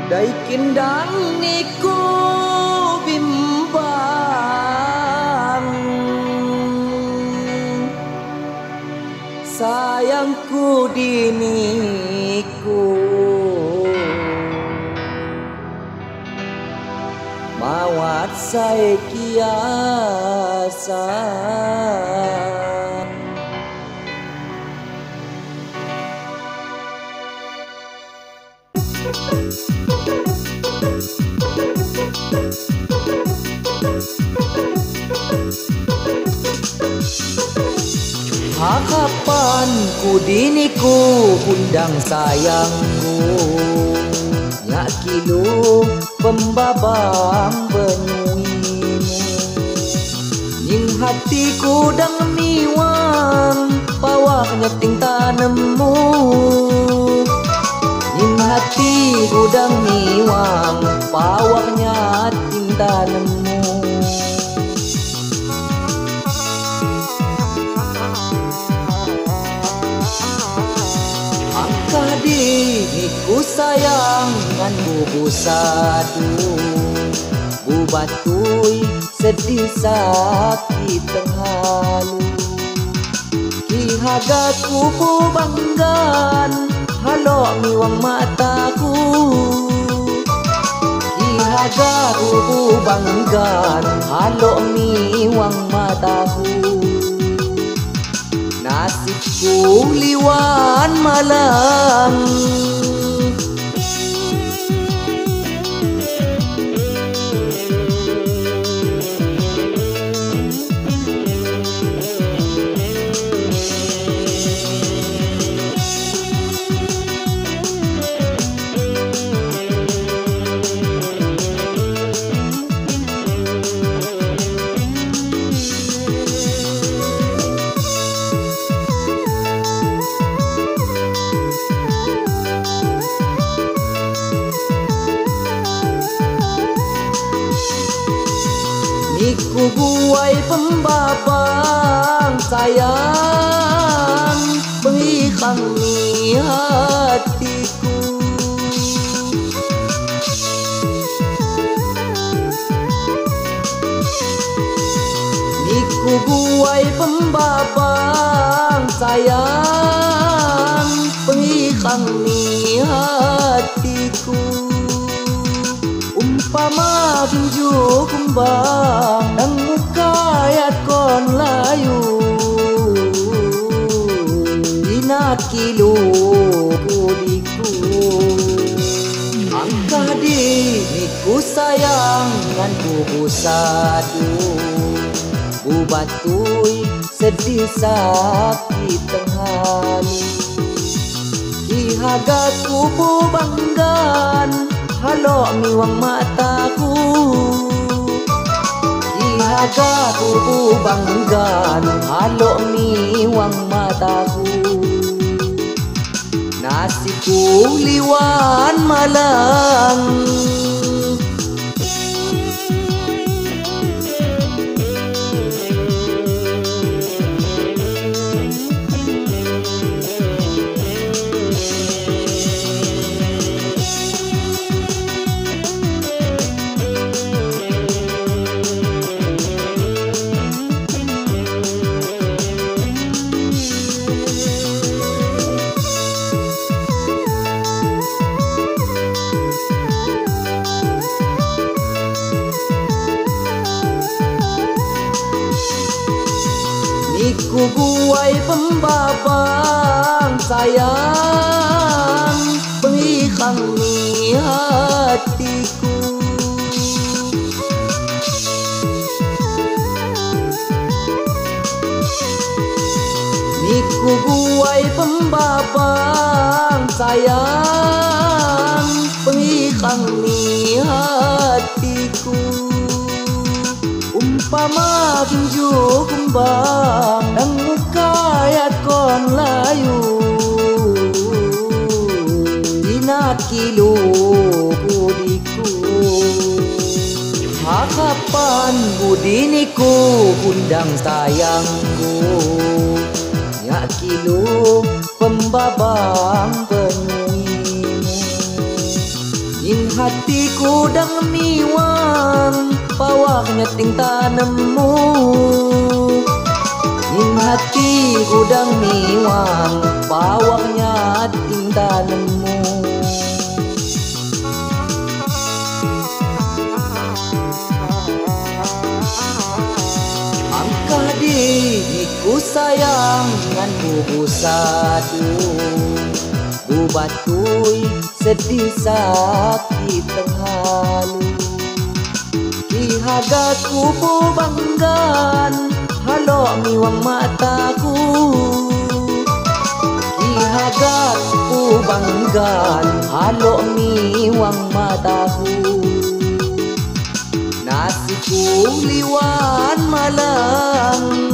Dai kindang niku bimbang, sayangku diniku mawat saya kiasa. Hakapanku diniku undang sayangku, nyak kilu pembabang benyuimu, ning hatiku dang niwang pawaknya ting tanemu, ning hatiku dang niwang pawaknya ting tanemu. Diniku sayangan bubu sadu, bu batui sedih sakit tenghalu, ki hagaku bu banggan halo miwang mataku, ki hagaku bu banggan halo miwang mataku. Nasibku liwan malang, niku buai pembabang sayang pengikangi hatiku, niku buai pembabang sayang pengikangi hatiku. Umpama tinju kumbang dan mukayat kon layu, dinat kilu kudiku, angkah diniku sayangan bubu sadu, bu batui sedih sakit tenghalu, ki hagaku bu banggan halo miwang mataku, ki hagaku bu banggan halo miwang mataku. Nasibku liwan malang, niku buai pembabang sayang pengikangi hatiku, niku buai pembabang sayang pengikangi hatiku. Umpama tinju kumbang dan mukayat kon layu, dinat kilu kudiku, hakapan budiniku undang sayangku, nyak kilu pembabang penyuimu, ing hati kudang miwang pawaknya ting tanammu. In hati kudang miwang pawaknya ting tanammu. Angkah diriku sayang ngan bubu sadu, ku batui sedih sakit tenghalu. Ki hagaku bu banggan halo miwang mataku. Ki hagaku banggan halo miwang mataku. Nasiku liwan malang